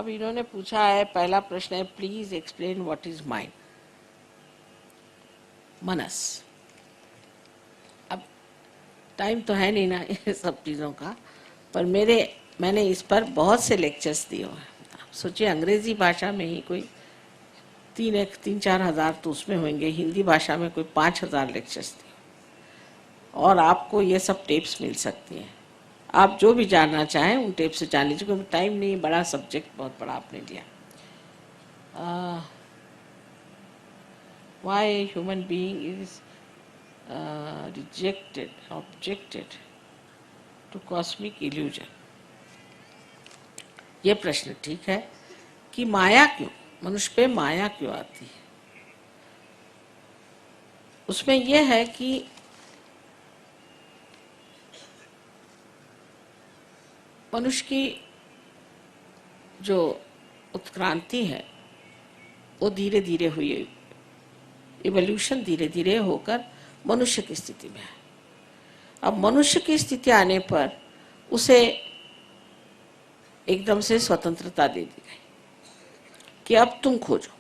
अब इन्होंने पूछा है, पहला प्रश्न है, please explain what is mind, मनस। अब टाइम तो है नहीं ना ये सब चीज़ों का, पर मैंने इस पर बहुत से लेक्चर्स दिए हैं। सोचिए अंग्रेजी भाषा में ही कोई 3-4 हज़ार तो उसमें होंगे, हिंदी भाषा में कोई 5,000 लेक्चर्स दिए, और आपको ये सब टेप्स मिल सकती हैं। आप जो भी जानना चाहें उन टेप से जान लीजिए, क्योंकि टाइम नहीं, बड़ा सब्जेक्ट बहुत बड़ा आपने लिया। Why human being is objected to cosmic illusion. ये प्रश्न ठीक है कि माया क्यों, मनुष्य पे माया क्यों आती है। उसमें यह है कि मनुष्य की जो उत्क्रांति है वो धीरे धीरे हुई, इवोल्यूशन धीरे धीरे होकर मनुष्य की स्थिति में है। अब मनुष्य की स्थिति आने पर उसे एकदम से स्वतंत्रता दे दी गई कि अब तुम खोजो।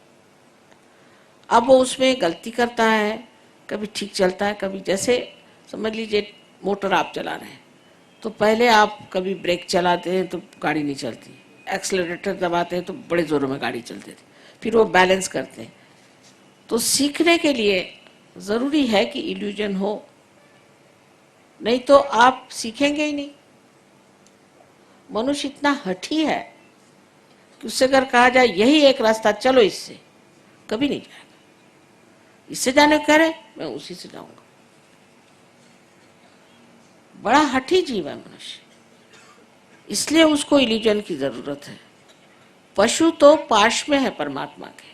अब वो उसमें गलती करता है, कभी ठीक चलता है, कभी जैसे समझ लीजिए मोटर आप चला रहे हैं तो पहले आप कभी ब्रेक चलाते हैं तो गाड़ी नहीं चलती, एक्सेलरेटर दबाते हैं तो बड़े जोरों में गाड़ी चलती थी, फिर वो बैलेंस करते हैं। तो सीखने के लिए जरूरी है कि इल्यूजन हो, नहीं तो आप सीखेंगे ही नहीं। मनुष्य इतना हठी है कि उससे अगर कहा जाए यही एक रास्ता चलो इससे, कभी नहीं जाएगा। इससे जाने को कह रहे मैं उसी से जाऊंगा। बड़ा हठी जीव है मनुष्य, इसलिए उसको इल्यूजन की जरूरत है। पशु तो पाश में है परमात्मा के,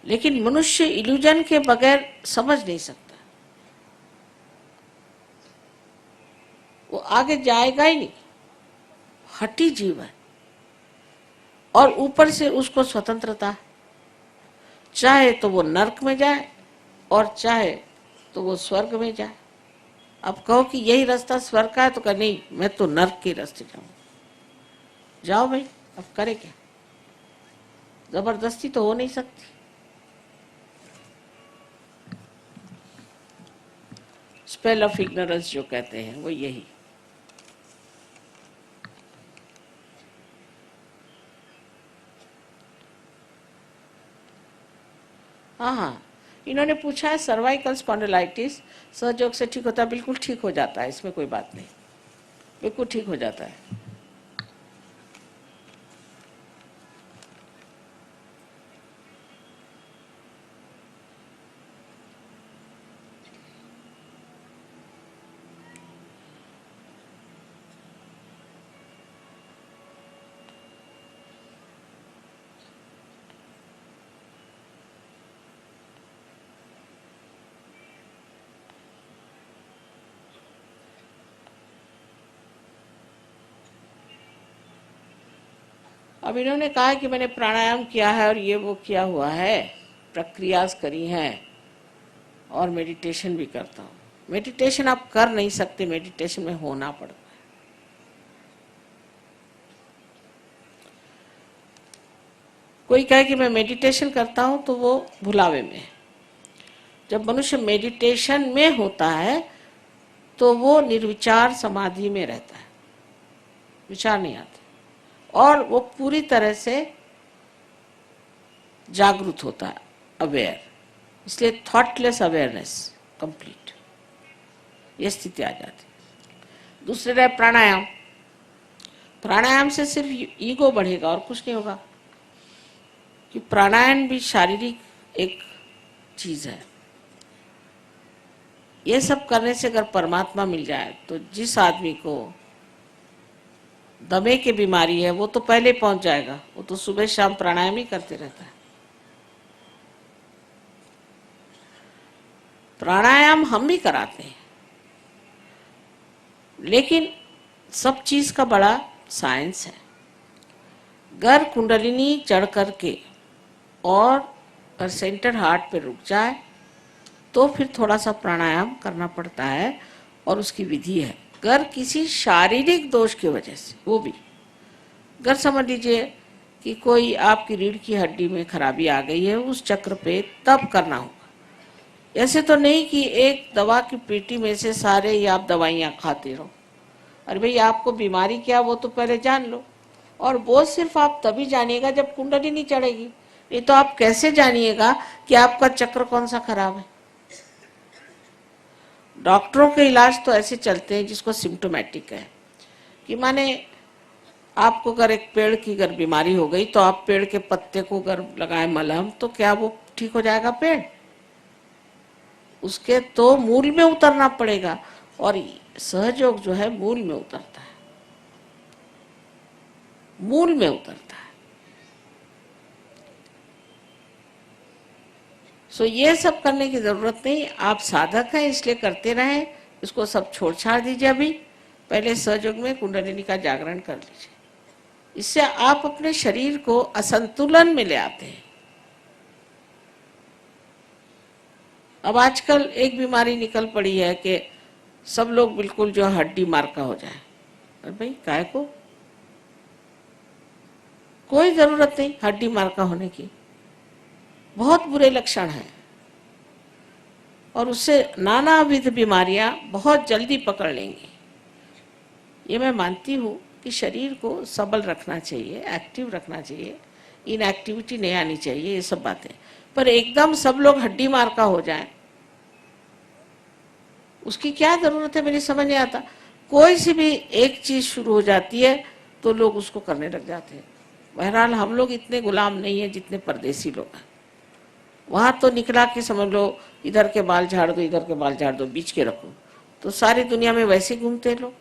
लेकिन मनुष्य इल्यूजन के बगैर समझ नहीं सकता, वो आगे जाएगा ही नहीं। हठी जीव है, और ऊपर से उसको स्वतंत्रता, चाहे तो वो नरक में जाए और चाहे तो वो स्वर्ग में जाए। अब कहो कि यही रास्ता स्वर्ग का है तो कह नहीं, मैं तो नरक के रास्ते जाऊं। जाओ भाई, अब करे क्या, जबरदस्ती तो हो नहीं सकती। स्पेल ऑफ इग्नोरेंस जो कहते हैं वो यही। हाँ, इन्होंने पूछा है सर्वाइकल स्पॉन्डिलाइटिस सहयोग से ठीक होता है। बिल्कुल ठीक हो जाता है, इसमें कोई बात नहीं, बिल्कुल ठीक हो जाता है। अब इन्होंने कहा कि मैंने प्राणायाम किया है और ये वो किया हुआ है, प्रक्रिया करी हैं और मेडिटेशन भी करता हूँ। मेडिटेशन आप कर नहीं सकते, मेडिटेशन में होना पड़ता है। कोई कहे कि मैं मेडिटेशन करता हूँ तो वो भुलावे में है। जब मनुष्य मेडिटेशन में होता है तो वो निर्विचार समाधि में रहता है, विचार नहीं आते, और वो पूरी तरह से जागरूक होता है, अवेयर। इसलिए थॉटलेस अवेयरनेस कंप्लीट, ये स्थिति आ जाती है। दूसरे रहे प्राणायाम। प्राणायाम से सिर्फ ईगो बढ़ेगा और कुछ नहीं होगा, कि प्राणायाम भी शारीरिक एक चीज है। ये सब करने से अगर परमात्मा मिल जाए तो जिस आदमी को दमे की बीमारी है वो तो पहले पहुंच जाएगा, वो तो सुबह शाम प्राणायाम ही करते रहता है। प्राणायाम हम भी कराते हैं, लेकिन सब चीज का बड़ा साइंस है। अगर कुंडलिनी चढ़ करके और सेंटर हार्ट पे रुक जाए तो फिर थोड़ा सा प्राणायाम करना पड़ता है, और उसकी विधि है। अगर किसी शारीरिक दोष की वजह से, वो भी अगर समझ लीजिए कि कोई आपकी रीढ़ की हड्डी में खराबी आ गई है, उस चक्र पे तब करना होगा। ऐसे तो नहीं कि एक दवा की पेटी में से सारे ही आप दवाइयाँ खाते रहो। अरे भाई, आपको बीमारी क्या वो तो पहले जान लो, और वो सिर्फ आप तभी जानिएगा जब कुंडलिनी चढ़ेगी। नहीं तो आप कैसे जानिएगा कि आपका चक्र कौन सा खराब है। डॉक्टरों के इलाज तो ऐसे चलते हैं जिसको सिम्टोमेटिक है, कि माने आपको अगर एक पेड़ की अगर बीमारी हो गई तो आप पेड़ के पत्ते को अगर लगाए मलहम तो क्या वो ठीक हो जाएगा पेड़? उसके तो मूल में उतरना पड़ेगा, और सहयोग जो है मूल में उतरता है, मूल में उतरता है। सो ये सब करने की जरूरत नहीं, आप साधक हैं इसलिए करते रहें, इसको सब छोड़ छाड़ दीजिए। अभी पहले सहयोग में कुंडलिनी का जागरण कर लीजिए, इससे आप अपने शरीर को असंतुलन में ले आते हैं। अब आजकल एक बीमारी निकल पड़ी है कि सब लोग बिल्कुल जो हड्डी मार्का हो जाए। अरे भाई, काय को? कोई जरूरत नहीं हड्डी मार्का होने की, बहुत बुरे लक्षण हैं, और उससे नानाविध बीमारियां बहुत जल्दी पकड़ लेंगी। ये मैं मानती हूँ कि शरीर को सबल रखना चाहिए, एक्टिव रखना चाहिए, इनएक्टिविटी नहीं आनी चाहिए, ये सब बातें। पर एकदम सब लोग हड्डी मार्का हो जाएं, उसकी क्या जरूरत है? मेरी समझ नहीं आता। कोई सी भी एक चीज शुरू हो जाती है तो लोग उसको करने लग जाते हैं। बहरहाल हम लोग इतने गुलाम नहीं है जितने परदेसी लोग हैं। वहां तो निकला कि समझ लो इधर के बाल झाड़ दो, इधर के बाल झाड़ दो, बीच के रखो, तो सारी दुनिया में वैसे घूमते लोग।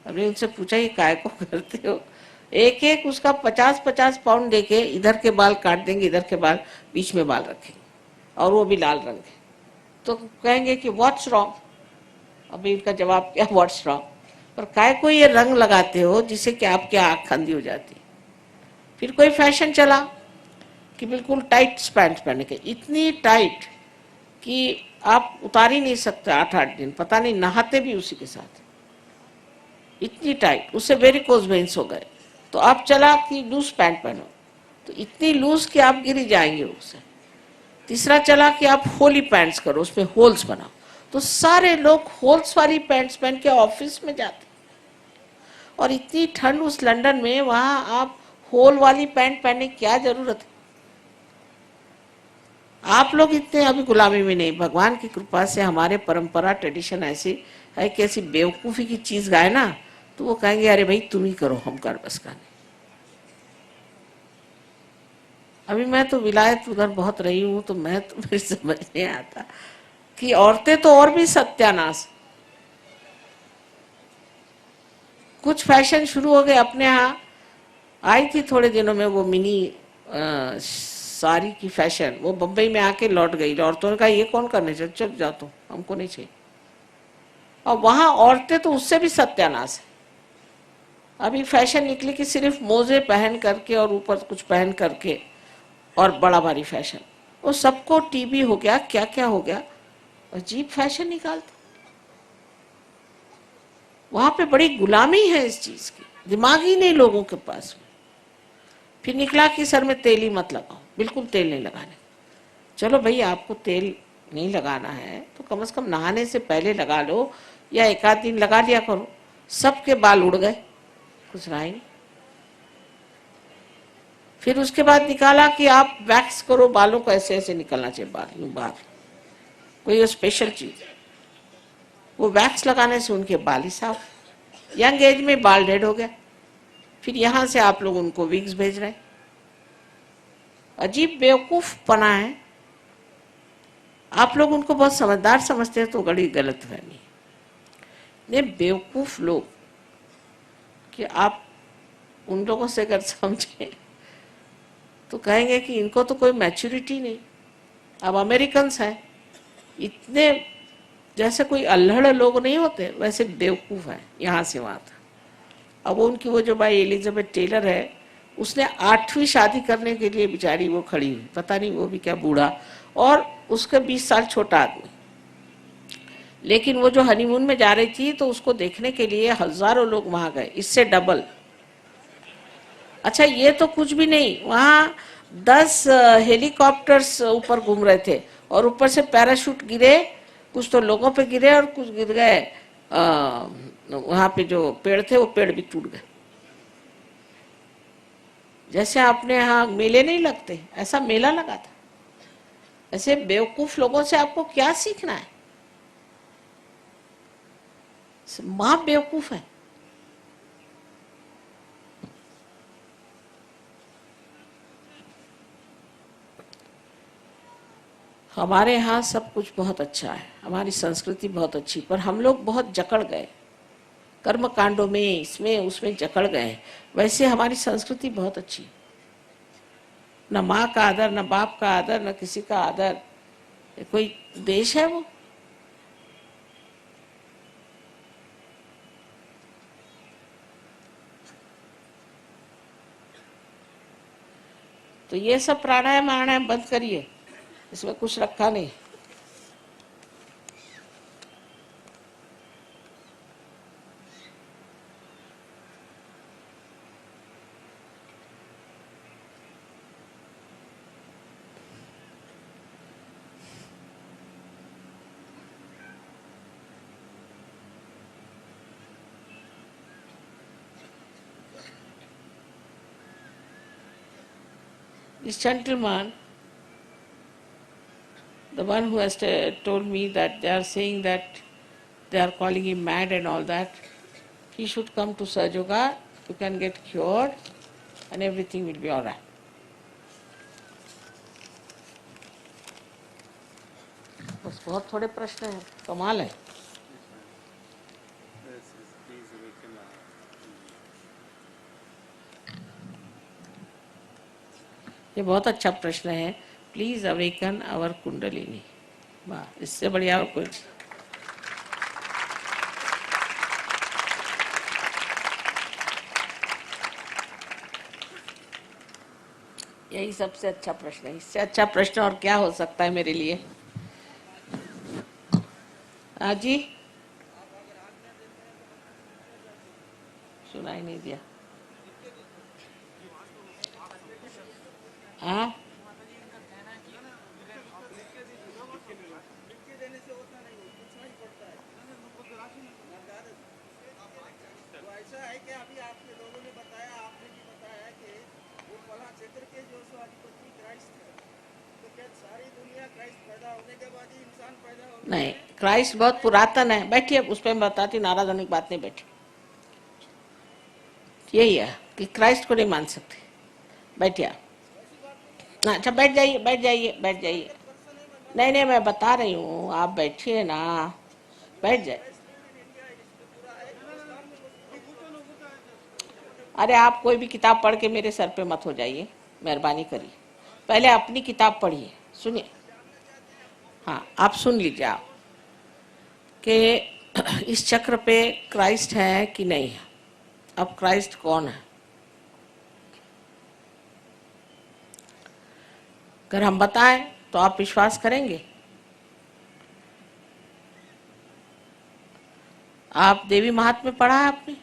अरे उनसे पूछा ये काय को करते हो? एक एक उसका 50-50 पाउंड देके इधर के बाल काट देंगे, इधर के बाल बीच में बाल रखेंगे, और वो भी लाल रंग के। तो कहेंगे कि व्हाट्स रॉन्ग? अभी इनका जवाब क्या, व्हाट्स रॉन्ग? पर काय को ये रंग लगाते हो जिससे कि आपकी आँख अंधी हो जाती। फिर कोई फैशन चला कि बिल्कुल टाइट पैंट पहने के, इतनी टाइट कि आप उतार ही नहीं सकते 8-8 दिन, पता नहीं नहाते भी उसी के साथ, इतनी टाइट। उससे वेरिकोज वेन्स हो गए। तो आप चला कि लूज पैंट पहनो, तो इतनी लूज कि आप गिर जाएंगे उससे। तीसरा चला कि आप होली पैंट्स करो, उसमें होल्स बनाओ, तो सारे लोग होल्स वाली पैंट्स पहन के ऑफिस में जाते। और इतनी ठंड उस लंदन में, वहां आप होल वाली पैंट पहनने की क्या जरूरत है? आप लोग इतने अभी गुलामी में नहीं, भगवान की कृपा से हमारे परंपरा ट्रेडिशन ऐसी है कि ऐसी बेवकूफ़ी की चीज़ गाए ना तो वो कहेंगे अरे भाई तुम ही करो, हम कर बस का नहीं। अभी मैं तो विलायत उधर बहुत रही हूँ, तो मैं तो मेरी समझ नहीं आता कि औरतें तो और भी सत्यानाश। कुछ फैशन शुरू हो गए अपने यहाँ। आई थी थोड़े दिनों में वो मिनी साड़ी की फैशन, वो बम्बई में आके लौट गई। औरतों ने कहा ये कौन करने चाहिए, चल जाओ, तो हमको नहीं चाहिए। और वहां औरतें तो उससे भी सत्यानाश है। अभी फैशन निकली कि सिर्फ मोजे पहन करके और ऊपर कुछ पहन करके, और बड़ा भारी फैशन, वो सबको टीबी हो गया, क्या क्या हो गया, अजीब फैशन निकालते। वहां पे बड़ी गुलामी है इस चीज की, दिमाग ही नहीं लोगों के पास में। फिर निकला कि सर में तेल ही मत लगाओ, बिल्कुल तेल नहीं लगाने। चलो भाई, आपको तेल नहीं लगाना है तो कम से कम नहाने से पहले लगा लो, या एक आध दिन लगा लिया करो। सबके बाल उड़ गए, कुछ रहा ही नहीं। फिर उसके बाद निकाला कि आप वैक्स करो, बालों को ऐसे ऐसे निकलना चाहिए बाल, यूं बाल, कोई स्पेशल चीज। वो वैक्स लगाने से उनके बाल ही साफ, यंग एज में बाल डेड हो गया। फिर यहां से आप लोग उनको विग्स भेज रहे हैं। अजीब बेवकूफ पना है। आप लोग उनको बहुत समझदार समझते हैं तो बड़ी गलत फहमी है। बेवकूफ लोग कि आप उन लोगों से अगर समझे तो कहेंगे कि इनको तो कोई मैच्योरिटी नहीं। अब अमेरिकन्स हैं, इतने जैसे कोई अल्हड़ लोग नहीं होते वैसे बेवकूफ है यहाँ से वहाँ तक। अब उनकी वो जो भाई एलिजाबेथ टेलर है, उसने 8वीं शादी करने के लिए बेचारी वो खड़ी हुई, पता नहीं वो भी क्या बूढ़ा, और उसके 20 साल छोटा आदमी। लेकिन वो जो हनीमून में जा रही थी तो उसको देखने के लिए हजारों लोग वहां गए, इससे डबल। अच्छा ये तो कुछ भी नहीं, वहाँ 10 हेलीकॉप्टर्स ऊपर घूम रहे थे और ऊपर से पैराशूट गिरे, कुछ तो लोगों पे गिरे और कुछ गिर गए। वहाँ पे जो पेड़ थे वो पेड़ भी टूट गए। जैसे आपने यहाँ मेले नहीं लगते, ऐसा मेला लगा था। ऐसे बेवकूफ लोगों से आपको क्या सीखना है? माँ बेवकूफ है। हमारे यहाँ सब कुछ बहुत अच्छा है, हमारी संस्कृति बहुत अच्छी, पर हम लोग बहुत जकड़ गए कर्म कांडों में, इसमें उसमें जकड़ गए। वैसे हमारी संस्कृति बहुत अच्छी, न माँ का आदर, न बाप का आदर, न किसी का आदर। कोई देश है वो? तो ये सब प्राणायाम प्राणायाम बंद करिए, इसमें कुछ रखा नहीं। This gentleman, the one who has told me that they are saying that they are calling him mad and all that, he should come to Sahaja Yoga. You can get cured and everything will be all right. बस बहुत थोड़े प्रश्न हैं, कमाल है। ये बहुत अच्छा प्रश्न है। Please awaken our kundalini. वाह, इससे बढ़िया और कुछ। यही सबसे अच्छा प्रश्न है। इससे अच्छा प्रश्न और क्या हो सकता है मेरे लिए? हाँ जी, सुनाई नहीं दिया। हाँ, ऐसा है कि अभी आपके लोगों ने बताया, आपने भी बताया कि वो फला क्षेत्र के जो स्वाधिपति क्राइस्ट है, तो क्या सारी दुनिया क्राइस्ट पैदा होने के बाद ही इंसान पैदा हो? नहीं, क्राइस्ट बहुत पुरातन है। बैठिए, उस पर मैं बताती, नाराज होने की बात नहीं। बैठी, यही है कि क्राइस्ट को नहीं मान सकते। बैठिए आप। अच्छा, बैठ जाइए, बैठ जाइए, बैठ जाइए। नहीं नहीं, मैं बता रही हूँ, आप बैठिए ना, बैठ जाए। अरे आप कोई भी किताब पढ़ के मेरे सर पे मत हो जाइए, मेहरबानी करिए। पहले अपनी किताब पढ़िए, सुनिए। हाँ, आप सुन लीजिए आप कि इस चक्र पे क्राइस्ट है कि नहीं है। अब क्राइस्ट कौन है? अगर हम बताएं तो आप विश्वास करेंगे? आप देवी महात्म्य पढ़ा है आपने?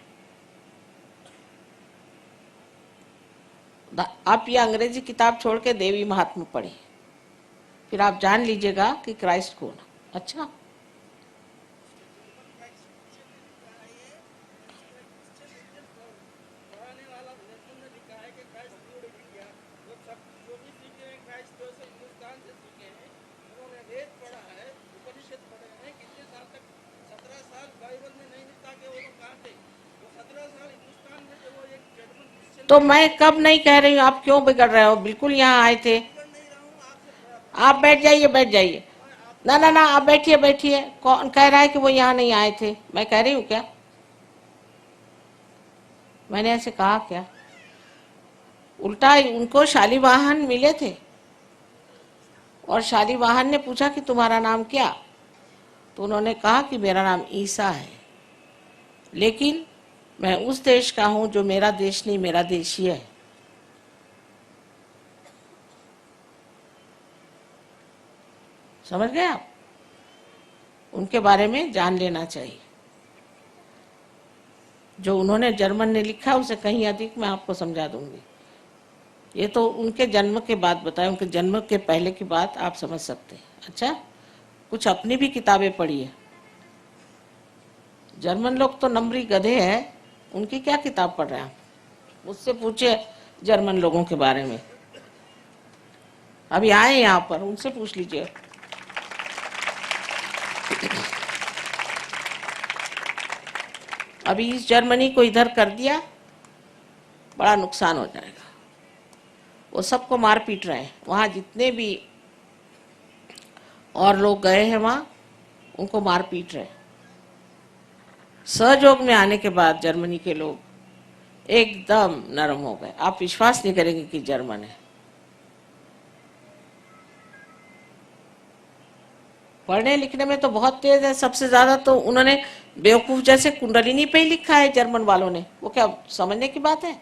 आप ये अंग्रेजी किताब छोड़ के देवी महात्म्य पढ़िए, फिर आप जान लीजिएगा कि क्राइस्ट कौन है। अच्छा, तो मैं कब नहीं कह रही हूँ, आप क्यों बिगड़ रहे हो? बिल्कुल यहाँ आए थे। आप बैठ जाइए, बैठ जाइए। ना ना ना, आप बैठिए, बैठिए। कौन कह रहा है कि वो यहाँ नहीं आए थे? मैं कह रही हूँ क्या? मैंने ऐसे कहा क्या? उल्टा उनको शालीवाहन मिले थे और शालीवाहन ने पूछा कि तुम्हारा नाम क्या? तो उन्होंने कहा कि मेरा नाम ईसा है, लेकिन मैं उस देश का हूं जो मेरा देश नहीं, मेरा देश ही है। समझ गए आप? उनके बारे में जान लेना चाहिए। जो उन्होंने जर्मन ने लिखा उसे कहीं अधिक मैं आपको समझा दूंगी। ये तो उनके जन्म के बाद बताया, उनके जन्म के पहले की बात आप समझ सकते हैं। अच्छा, कुछ अपनी भी किताबें पढ़ी है। जर्मन लोग तो नंबरी गधे हैं, उनकी क्या किताब पढ़ रहे हैं आप? मुझसे पूछे जर्मन लोगों के बारे में, अभी आए यहाँ पर, उनसे पूछ लीजिए। अभी इस जर्मनी को इधर कर दिया, बड़ा नुकसान हो जाएगा। वो सबको मार पीट रहे हैं, वहाँ जितने भी और लोग गए हैं वहाँ, उनको मार पीट रहे हैं। सहयोग में आने के बाद जर्मनी के लोग एकदम नरम हो गए। आप विश्वास नहीं करेंगे कि जर्मन है। पढ़ने लिखने में तो बहुत तेज है। सबसे ज्यादा तो उन्होंने बेवकूफ जैसे कुंडलिनी पे ही लिखा है जर्मन वालों ने। वो क्या समझने की बात है?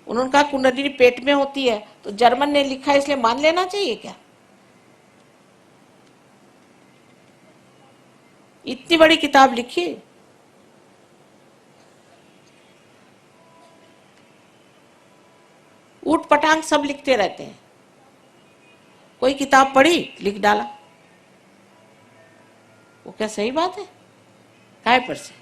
उन्होंने कहा कुंडलिनी पेट में होती है, तो जर्मन ने लिखा है इसलिए मान लेना चाहिए क्या? इतनी बड़ी किताब लिखी। ऊट पटांग सब लिखते रहते हैं। कोई किताब पढ़ी, लिख डाला। वो क्या सही बात है? काय पर से?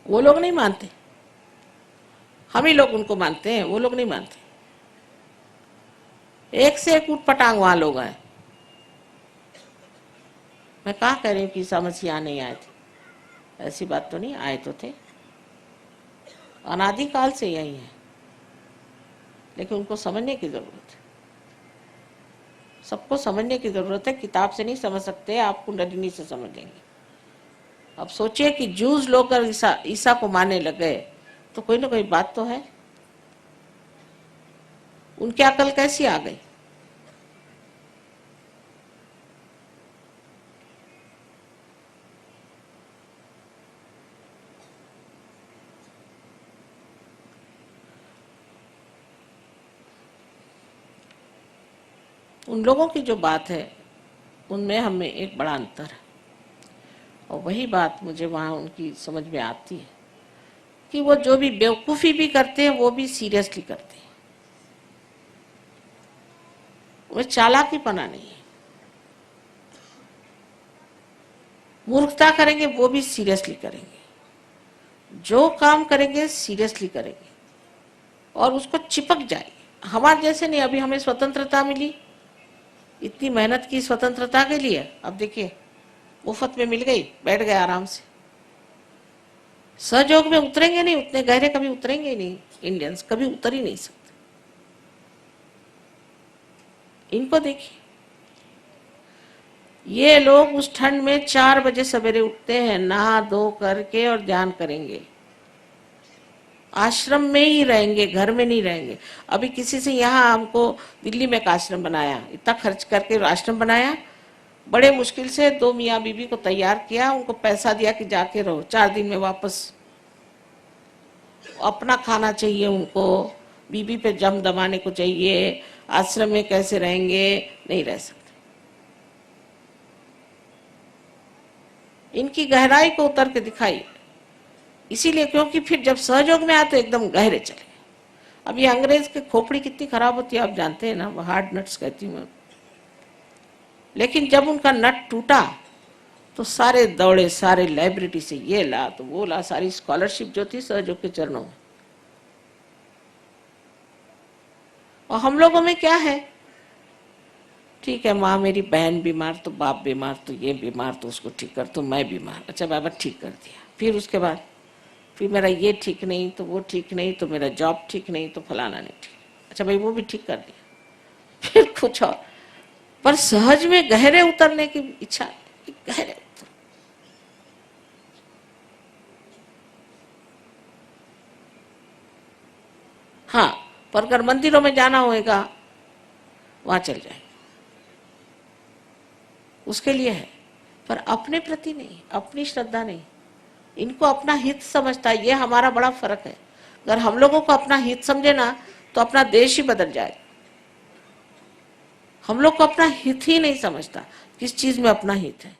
वो लोग नहीं मानते, हम ही लोग उनको मानते हैं, वो लोग नहीं मानते। एक से एक ऊट पटांग वहां लोग आए। मैं कहा कह रही हूँ कि ईसा मसीह नहीं आए थे, ऐसी बात तो नहीं, आए तो थे, अनादिकाल से यही है, लेकिन उनको समझने की जरूरत है। सबको समझने की जरूरत है। किताब से नहीं समझ सकते, आप कुंडलिनी से समझ लेंगे। अब सोचिए कि जूस लोग ईसा को मानने लग गए, तो कोई ना कोई बात तो है। उनकी अकल कैसी आ गई? उन लोगों की जो बात है उनमें हमें एक बड़ा अंतर है, और वही बात मुझे वहाँ उनकी समझ में आती है कि वो जो भी बेवकूफ़ी भी करते हैं वो भी सीरियसली करते हैं। वो चालाकीपना नहीं है। मूर्खता करेंगे वो भी सीरियसली करेंगे, जो काम करेंगे सीरियसली करेंगे और उसको चिपक जाएगी। हमारे जैसे नहीं। अभी हमें स्वतंत्रता मिली, इतनी मेहनत की स्वतंत्रता के लिए, अब देखिए मुफ्त में मिल गई, बैठ गए आराम से। सहयोग में उतरेंगे नहीं, उतने गहरे कभी उतरेंगे ही नहीं। इंडियंस कभी उतर ही नहीं सकते। इनको देखिए, ये लोग उस ठंड में 4 बजे सवेरे उठते हैं, नहा धो करके और ध्यान करेंगे। आश्रम में ही रहेंगे, घर में नहीं रहेंगे। अभी किसी से यहाँ हमको दिल्ली में एक आश्रम बनाया, इतना खर्च करके आश्रम बनाया, बड़े मुश्किल से 2 मियाँ बीबी को तैयार किया, उनको पैसा दिया कि जाके रहो, 4 दिन में वापस। अपना खाना चाहिए उनको, बीबी पे जम दबाने को चाहिए। आश्रम में कैसे रहेंगे? नहीं रह सकते। इनकी गहराई को उतर के दिखाई, इसीलिए क्योंकि फिर जब सहयोग में आए तो एकदम गहरे चले। अब ये अंग्रेज की खोपड़ी कितनी खराब होती है आप जानते हैं ना, वो हार्ड नट्स कहती हूँ। लेकिन जब उनका नट टूटा तो सारे दौड़े, सारे लाइब्रेरी से ये ला तो वो ला, सारी स्कॉलरशिप जो थी सहयोग के चरणों में। और हम लोगों में क्या है? ठीक है, माँ मेरी बहन बीमार तो बाप बीमार तो ये बीमार तो उसको ठीक कर, तो मैं बीमार, अच्छा बाबा ठीक कर दिया। फिर उसके बाद फिर मेरा ये ठीक नहीं तो वो ठीक नहीं तो मेरा जॉब ठीक नहीं तो फलाना नहीं ठीक, अच्छा भाई वो भी ठीक कर दिया। फिर कुछ और, पर सहज में गहरे उतरने की इच्छा, गहरे उतर। हाँ, पर अगर मंदिरों में जाना होगा वहां चल जाए, उसके लिए है, पर अपने प्रति नहीं, अपनी श्रद्धा नहीं। इनको अपना हित समझता है, ये हमारा बड़ा फर्क है। अगर हम लोगों को अपना हित समझे ना तो अपना देश ही बदल जाए। हम लोग को अपना हित ही नहीं समझता, किस चीज में अपना हित है।